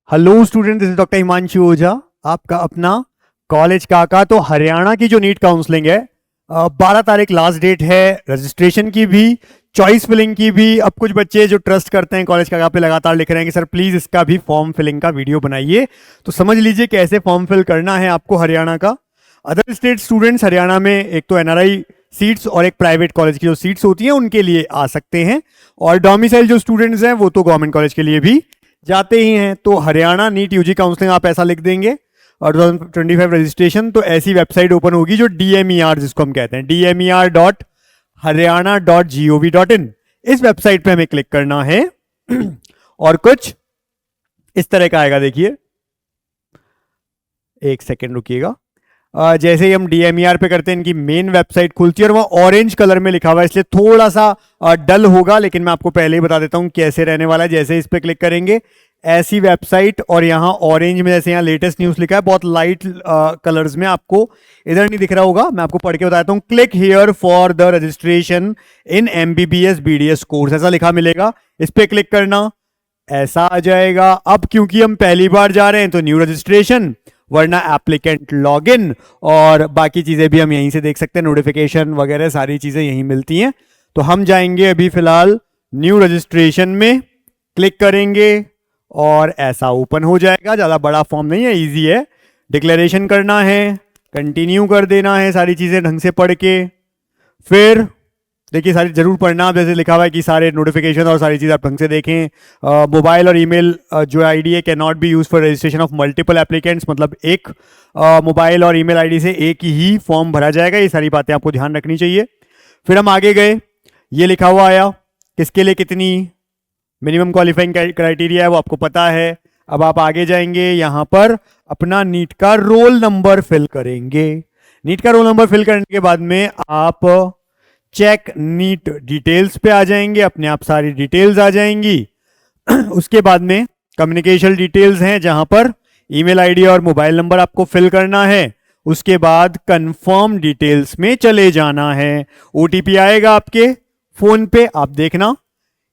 Hello student, this is doctor Himanshu Ojha, आपका अपना college काका। तो हरियाणा की जो नीट काउंसलिंग है 12 तारीख लास्ट डेट है रजिस्ट्रेशन की भी, चॉइस फिलिंग की भी। अब कुछ बच्चे जो ट्रस्ट करते हैं कॉलेज काका पे लगातार लिख रहे हैं कि सर प्लीज इसका भी फॉर्म फिलिंग का वीडियो बनाइए। तो समझ लीजिए कैसे फॉर्म फिल करना है आपको हरियाणा का। अदर स्टेट स्टूडेंट्स हरियाणा में एक तो एनआरआई सीट्स और एक प्राइवेट कॉलेज की जो सीट्स होती हैं उनके लिए आ सकते हैं, और डोमिसाइल जो स्टूडेंट्स हैं वो तो गवर्नमेंट कॉलेज के लिए भी जाते ही हैं। तो हरियाणा नीट यूजी काउंसलिंग आप ऐसा लिख देंगे और 2025 रजिस्ट्रेशन, तो ऐसी वेबसाइट ओपन होगी जो DMER जिसको हम कहते हैं, DMER.haryana.gov.in। इस वेबसाइट पे हमें क्लिक करना है और कुछ इस तरह का आएगा। देखिए, एक सेकेंड रुकिएगा। जैसे ही हम DMER पे करते हैं इनकी मेन वेबसाइट खुलती है और वह ऑरेंज कलर में लिखा हुआ है, इसलिए थोड़ा सा डल होगा, लेकिन मैं आपको पहले ही बता देता हूं कैसे रहने वाला है। जैसे इस पे क्लिक करेंगे ऐसी वेबसाइट, और यहाँ ऑरेंज में जैसे यहाँ लेटेस्ट न्यूज लिखा है, बहुत लाइट कलर्स में, आपको इधर नहीं दिख रहा होगा, मैं आपको पढ़ के बताता हूँ। Click here for the registration in MBBS BDS course, ऐसा लिखा मिलेगा। इस पे क्लिक करना, ऐसा आ जाएगा। अब क्योंकि हम पहली बार जा रहे हैं तो न्यू रजिस्ट्रेशन, वरना एप्लीकेंट लॉगिन, और बाकी चीजें भी हम यहीं से देख सकते हैं, नोटिफिकेशन वगैरह सारी चीजें यहीं मिलती हैं। तो हम जाएंगे अभी फिलहाल न्यू रजिस्ट्रेशन में, क्लिक करेंगे और ऐसा ओपन हो जाएगा। ज्यादा बड़ा फॉर्म नहीं है, इजी है। डिक्लेरेशन करना है, कंटिन्यू कर देना है, सारी चीजें ढंग से पढ़ के। फिर देखिए सारी जरूर पढ़ना, आप जैसे लिखा हुआ है कि सारे नोटिफिकेशन और सारी चीज़ आप ढंग से देखें। मोबाइल और ईमेल जो आईडी है can not be use for registration of multiple applicants, मतलब एक मोबाइल और ईमेल आईडी से एक ही फॉर्म भरा जाएगा। ये सारी बातें आपको ध्यान रखनी चाहिए। फिर हम आगे गए, ये लिखा हुआ आया किसके लिए कितनी मिनिमम क्वालिफाइंग क्राइटेरिया है वो आपको पता है। अब आप आगे जाएंगे, यहाँ पर अपना नीट का रोल नंबर फिल करेंगे। नीट का रोल नंबर फिल करने के बाद में आप चेक नीट डिटेल्स पे आ जाएंगे, अपने आप सारी डिटेल्स आ जाएंगी। उसके बाद में कम्युनिकेशन डिटेल्स हैं जहां पर ईमेल आईडी और मोबाइल नंबर आपको फिल करना है। उसके बाद कंफर्म डिटेल्स में चले जाना है। OTP आएगा आपके फोन पे, आप देखना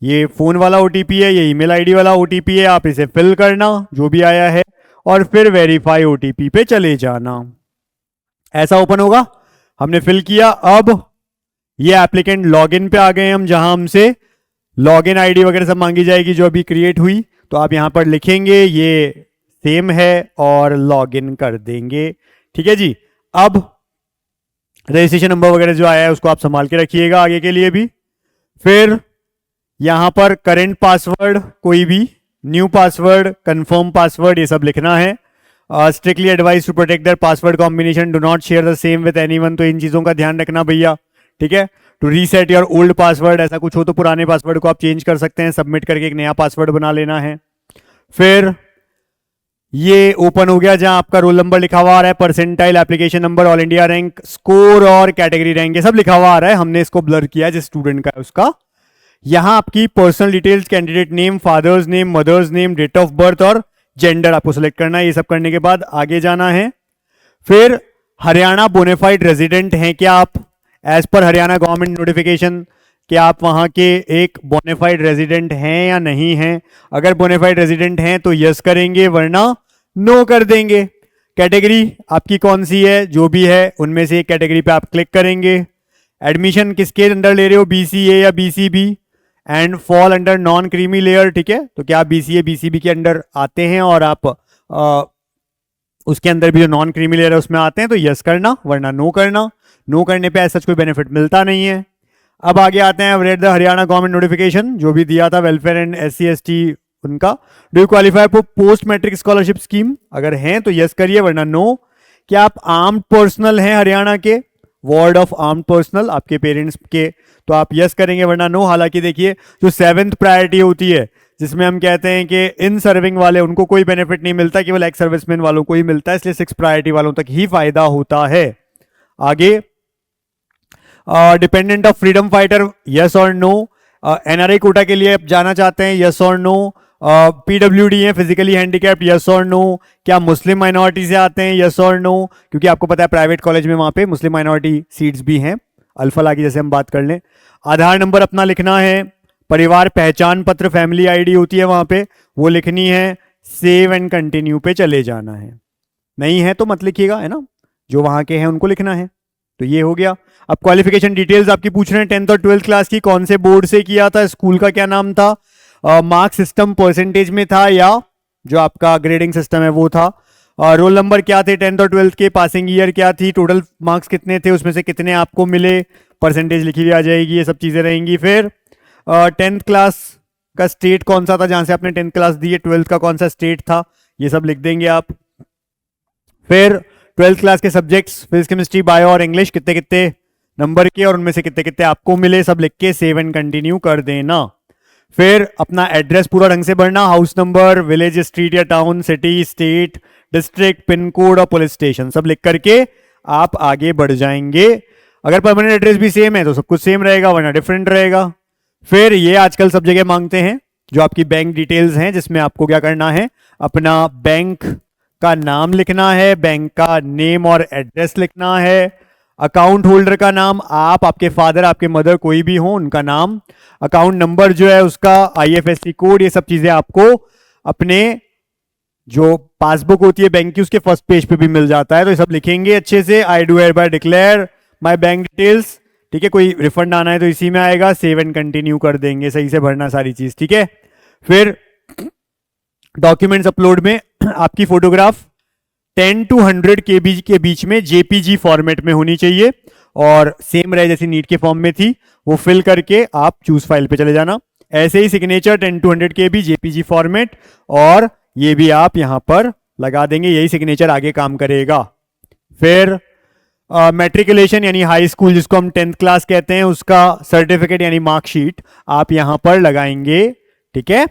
ये फोन वाला OTP है, ये ईमेल आईडी वाला OTP है, आप इसे फिल करना जो भी आया है, और फिर वेरीफाई OTP पे चले जाना। ऐसा ओपन होगा, हमने फिल किया। अब ये एप्लीकेंट लॉगिन पे आ गए हम, जहां हमसे लॉगिन आईडी वगैरह सब मांगी जाएगी जो अभी क्रिएट हुई। तो आप यहां पर लिखेंगे ये सेम है और लॉगिन कर देंगे। ठीक है जी। अब रजिस्ट्रेशन नंबर वगैरह जो आया है उसको आप संभाल के रखिएगा आगे के लिए भी। फिर यहां पर करेंट पासवर्ड, कोई भी न्यू पासवर्ड, कंफर्म पासवर्ड, ये सब लिखना है। Strictly advise to protect their password combination, do not share the same with anyone. तो इन चीजों का ध्यान रखना भैया, ठीक है। To reset your old password, ऐसा कुछ हो तो पुराने पासवर्ड को आप चेंज कर सकते हैं, सबमिट करके एक नया पासवर्ड बना लेना है। फिर ये ओपन हो गया जहां आपका रोल नंबर लिखा हुआ आ रहा है, percentile, application number, all India rank, score और कैटेगरी रैंक, ये सब लिखा हुआ आ रहा है। हमने इसको ब्लर किया जिस स्टूडेंट का है उसका। यहां आपकी personal details, candidate name, father's name, mother's name, date of birth और जेंडर आपको सिलेक्ट करना है। ये सब करने के बाद आगे जाना है। फिर हरियाणा बोनेफाइड रेजिडेंट हैं क्या आप, as per Haryana government notification, कि आप वहां के एक बोनेफाइड रेजिडेंट हैं या नहीं हैं। अगर बोनेफाइड रेजिडेंट हैं तो यस करेंगे, वरना नो कर देंगे। कैटेगरी आपकी कौन सी है, जो भी है उनमें से एक कैटेगरी पे आप क्लिक करेंगे। एडमिशन किसके अंडर ले रहे हो, BCA या BCB, and fall under non creamy layer, ठीक है। तो क्या आप BCA BCB के अंडर आते हैं और आप उसके अंदर भी जो नॉन क्रीमी लेयर है उसमें आते हैं तो यस करना, वरना नो करना। नो करने पे ऐसा कोई बेनिफिट मिलता नहीं है। अब आगे आते हैं, read the Haryana government notification जो भी दिया था वेलफेयर एंड SC ST उनका। Do you qualify for post matric scholarship scheme, अगर हैं तो यस करिए, वरना नो। क्या आप आर्म्ड पर्सनल हैं हरियाणा के, वार्ड ऑफ आर्म्ड पर्सनल आपके पेरेंट्स के, तो आप यस करेंगे, वरना नो। हालांकि देखिए जो 7th प्रायोरिटी होती है जिसमें हम कहते हैं कि इन सर्विंग वाले उनको कोई बेनिफिट नहीं मिलता, केवल एक्स सर्विसमैन वालों को ही मिलता है, इसलिए 6 प्रायोरिटी वालों तक ही फायदा होता है। आगे dependent of freedom fighter, yes और नो। NRI कोटा के लिए आप जाना चाहते हैं, यस और नो। PWD है, फिजिकली हैंडीकैप्ड, यस और नो। क्या मुस्लिम माइनॉरिटी से आते हैं, यस और नो, क्योंकि आपको पता है प्राइवेट कॉलेज में वहां पे मुस्लिम माइनॉरिटी सीट्स भी हैं, अल्फा की जैसे हम बात कर लें। आधार नंबर अपना लिखना है। परिवार पहचान पत्र, फैमिली ID होती है वहां पे, वो लिखनी है। सेव एंड कंटिन्यू पे चले जाना है। नहीं है तो मत लिखिएगा, है ना, जो वहां के हैं उनको लिखना है। तो ये हो गया। अब क्वालिफिकेशन डिटेल्स आपकी पूछ रहे हैं, 10th और 12th क्लास की, कौन से बोर्ड से किया था, स्कूल का क्या नाम था, मार्क सिस्टम परसेंटेज में था या जो आपका ग्रेडिंग सिस्टम है वो था, रोल नंबर क्या थे 10th और 12th के, पासिंग ईयर क्या थी, टोटल मार्क्स कितने थे, उसमें से कितने आपको मिले, परसेंटेज लिखी हुई आ जाएगी, ये सब चीज़ें रहेंगी। फिर 10th क्लास का स्टेट कौन सा था जहां से आपने 10th क्लास दी है, 12th का कौन सा स्टेट था, ये सब लिख देंगे आप। फिर 12th क्लास के सब्जेक्ट्स फिजिक्स केमिस्ट्री बायो और इंग्लिश कितने कितने नंबर के और उनमें से कितने कितने आपको मिले, सब लिख के सेव एंड कंटिन्यू कर देना। फिर अपना एड्रेस पूरा ढंग से भरना, हाउस नंबर, विलेज, स्ट्रीट या town, city, state, district, pin code और पुलिस स्टेशन सब लिख करके आप आगे बढ़ जाएंगे। अगर परमानेंट एड्रेस भी सेम है तो सब कुछ सेम रहेगा, वरना डिफरेंट रहेगा। फिर ये आजकल सब जगह मांगते हैं जो आपकी बैंक डिटेल्स हैं, जिसमें आपको क्या करना है, अपना बैंक का नाम लिखना है, बैंक का नेम और एड्रेस लिखना है, अकाउंट होल्डर का नाम, आप, आपके फादर, आपके मदर कोई भी हो उनका नाम, अकाउंट नंबर जो है उसका, आईएफएससी कोड, ये सब चीजें आपको अपने जो पासबुक होती है बैंक की उसके फर्स्ट पेज पे भी मिल जाता है, तो ये सब लिखेंगे अच्छे से। I do hereby declare my bank details, ठीक है, कोई रिफंड आना है तो इसी में आएगा, सेव एंड कंटिन्यू कर देंगे, सही से भरना सारी चीज, ठीक है। फिर डॉक्यूमेंट्स अपलोड में आपकी फोटोग्राफ 10 to 100 KB के बीच में जेपीजी फॉर्मेट में होनी चाहिए और सेम रहे जैसी नीट के फॉर्म में थी, वो फिल करके आप चूज फाइल पे चले जाना। ऐसे ही signature 10 to 100 KB JPEG format, और ये भी आप यहां पर लगा देंगे, यही सिग्नेचर आगे काम करेगा। फिर मैट्रिकुलेशन यानी हाई स्कूल जिसको हम 10th क्लास कहते हैं, उसका सर्टिफिकेट यानी मार्कशीट आप यहां पर लगाएंगे, ठीक है।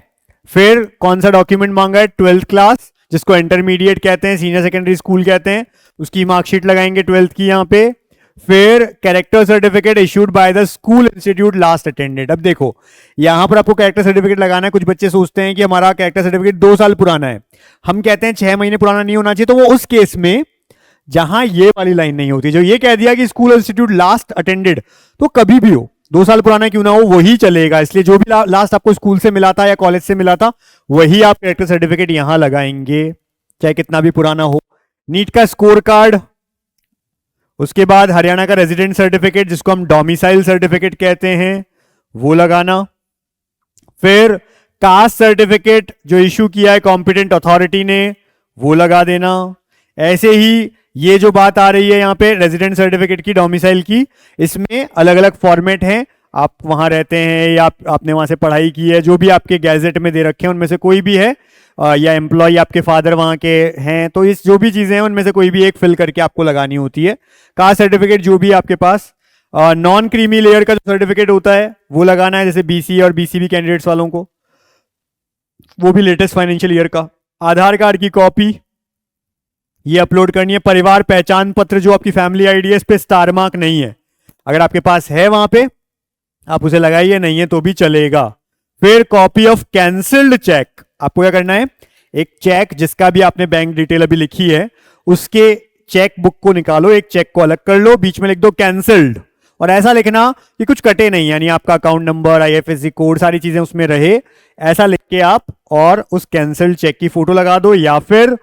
फिर कौन सा डॉक्यूमेंट मांगा है, 12th क्लास जिसको इंटरमीडिएट कहते हैं, सीनियर सेकेंडरी स्कूल कहते हैं, उसकी मार्कशीट लगाएंगे 12th की यहां पे। फिर character certificate issued by the school institute last attended. अब देखो यहां पर आपको कैरेक्टर सर्टिफिकेट लगाना है। कुछ बच्चे सोचते हैं कि हमारा कैरेक्टर सर्टिफिकेट 2 साल पुराना है, हम कहते हैं 6 महीने पुराना नहीं होना चाहिए, तो वो उस केस में जहां ये वाली लाइन नहीं होती, जो ये कह दिया कि स्कूल इंस्टीट्यूट लास्ट अटेंडेड, तो कभी भी हो 2 साल पुराना क्यों ना हो वही चलेगा। इसलिए जो भी लास्ट आपको स्कूल से मिला था या कॉलेज से मिला था वही आप कैरेक्टर सर्टिफिकेट यहां लगाएंगे, चाहे कितना भी पुराना हो। नीट का स्कोर कार्ड, उसके बाद हरियाणा का रेजिडेंट सर्टिफिकेट जिसको हम डोमिसाइल सर्टिफिकेट कहते हैं वो लगाना। फिर कास्ट सर्टिफिकेट जो इशू किया है कॉम्पिटेंट अथॉरिटी ने वो लगा देना। ऐसे ही ये जो बात आ रही है यहाँ पे रेजिडेंट सर्टिफिकेट की, डोमिसाइल की, इसमें अलग अलग फॉर्मेट हैं, आप वहां रहते हैं या आपने वहां से पढ़ाई की है, जो भी आपके गैजेट में दे रखे हैं उनमें से कोई भी है, या एम्प्लॉय आपके फादर वहां के हैं, तो इस जो भी चीजें हैं उनमें से कोई भी एक फिल करके आपको लगानी होती है। कास्ट सर्टिफिकेट जो भी आपके पास, नॉन क्रीमी लेयर का जो सर्टिफिकेट होता है वो लगाना है, जैसे बीसी और बीसीबी कैंडिडेट्स वालों को, वो भी लेटेस्ट फाइनेंशियल ईयर का। आधार कार्ड की कॉपी ये अपलोड करनी है। परिवार पहचान पत्र जो आपकी फैमिली आईडी है इस पे स्टार मार्क नहीं है, अगर आपके पास है वहां पे आप उसे लगाइए, नहीं है तो भी चलेगा। फिर कॉपी ऑफ कैंसिल्ड चेक, आपको क्या करना है, एक चेक जिसका भी आपने बैंक डिटेल अभी लिखी है उसके चेक बुक को निकालो, एक चेक को अलग कर लो, बीच में लिख दो कैंसिल्ड, और ऐसा लिखना कि कुछ कटे नहीं, यानी आपका अकाउंट नंबर, आईएफएससी कोड, सारी चीजें उसमें रहे, ऐसा लिख के आप और उस कैंसिल्ड चेक की फोटो लगा दो। या फिर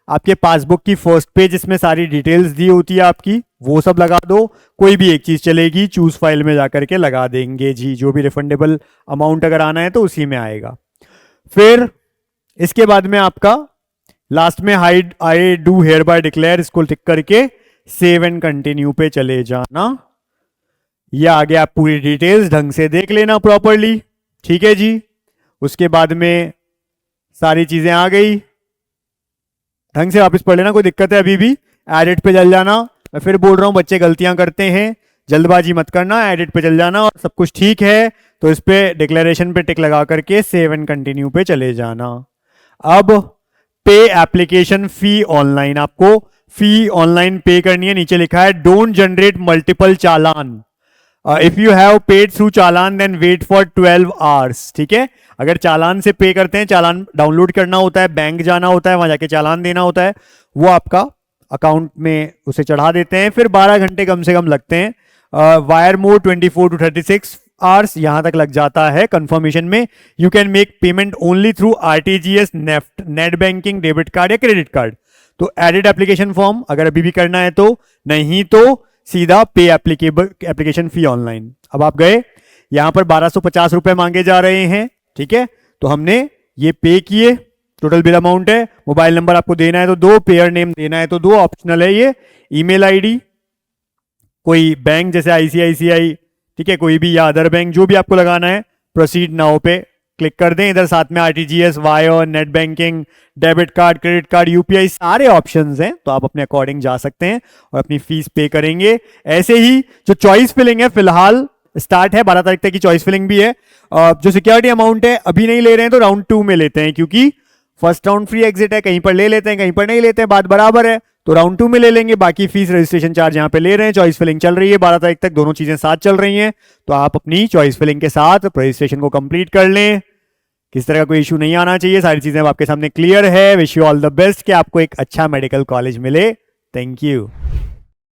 आपके पासबुक की फर्स्ट पेज इसमें सारी डिटेल्स दी होती है आपकी, वो सब लगा दो, कोई भी एक चीज चलेगी, चूज फाइल में जाकर के लगा देंगे जी, जो भी रिफंडेबल अमाउंट अगर आना है तो उसी में आएगा। फिर इसके बाद में आपका लास्ट में I do hereby declare, इसको टिक करके सेव एंड कंटिन्यू पे चले जाना। या आगे आप पूरी डिटेल्स ढंग से देख लेना प्रॉपरली, ठीक है जी। उसके बाद में सारी चीजें आ गई, ढंग से वापस पढ़ लेना, कोई दिक्कत है अभी भी एडिट पे चल जाना। मैं फिर बोल रहा हूं बच्चे गलतियां करते हैं, जल्दबाजी मत करना, एडिट पे चल जाना, और सब कुछ ठीक है तो इस पे डिक्लेरेशन पे टिक लगा करके सेव एंड कंटिन्यू पे चले जाना। अब पे एप्लीकेशन फी ऑनलाइन, आपको फी ऑनलाइन पे करनी है। नीचे लिखा है don't generate multiple challan, if you have paid through challan then wait for 12 hours, ठीक है। अगर चालान से पे करते हैं, चालान डाउनलोड करना होता है, बैंक जाना होता है, वहां जाके चालान देना होता है, वो आपका अकाउंट में उसे चढ़ा देते हैं, फिर 12 घंटे कम से कम लगते हैं। वायर मोड 24 to 36, आवर्स यहां तक लग जाता है कंफर्मेशन में। You can make payment only through RTGS, NEFT, net banking, debit card या क्रेडिट कार्ड। तो एडिट एप्लीकेशन फॉर्म अगर अभी भी करना है तो, नहीं तो सीधा पे एप्लीकेशन फी ऑनलाइन। अब आप गए, यहां पर 1250 रुपए मांगे जा रहे हैं, ठीक है, तो हमने ये पे किए, टोटल बिल अमाउंट है। मोबाइल नंबर आपको देना है तो दो, पेयर नेम देना है तो दो, ऑप्शनल है ये। ईमेल आईडी, कोई बैंक जैसे आईसीआईसीआई, ठीक है, कोई भी या अदर बैंक, जो भी आपको लगाना है, प्रोसीड नाउ पे क्लिक कर दें। इधर साथ में RTGS, wire, net banking, debit card, credit card, UPI, सारे ऑप्शंस हैं, तो आप अपने अकॉर्डिंग जा सकते हैं और अपनी फीस पे करेंगे। ऐसे ही जो चॉइस फिलिंग है फिलहाल स्टार्ट है, 12 तारीख तक की चॉइस फिलिंग भी है। जो सिक्योरिटी अमाउंट है अभी नहीं ले रहे हैं तो राउंड 2 में लेते हैं, क्योंकि फर्स्ट राउंड फ्री एग्जिट है, कहीं पर ले लेते हैं कहीं पर नहीं लेते हैं, बात बराबर है, तो राउंड 2 में ले लेंगे। बाकी फीस रजिस्ट्रेशन चार्ज यहां पे ले रहे हैं, चॉइस फिलिंग चल रही है 12 तारीख तक, दोनों चीजें साथ चल रही हैं, तो आप अपनी चॉइस फिलिंग के साथ रजिस्ट्रेशन को कंप्लीट कर लें। किस तरह का कोई इशू नहीं आना चाहिए, सारी चीजें आपके सामने क्लियर है। Wish you all the best कि आपको एक अच्छा मेडिकल कॉलेज मिले। Thank you.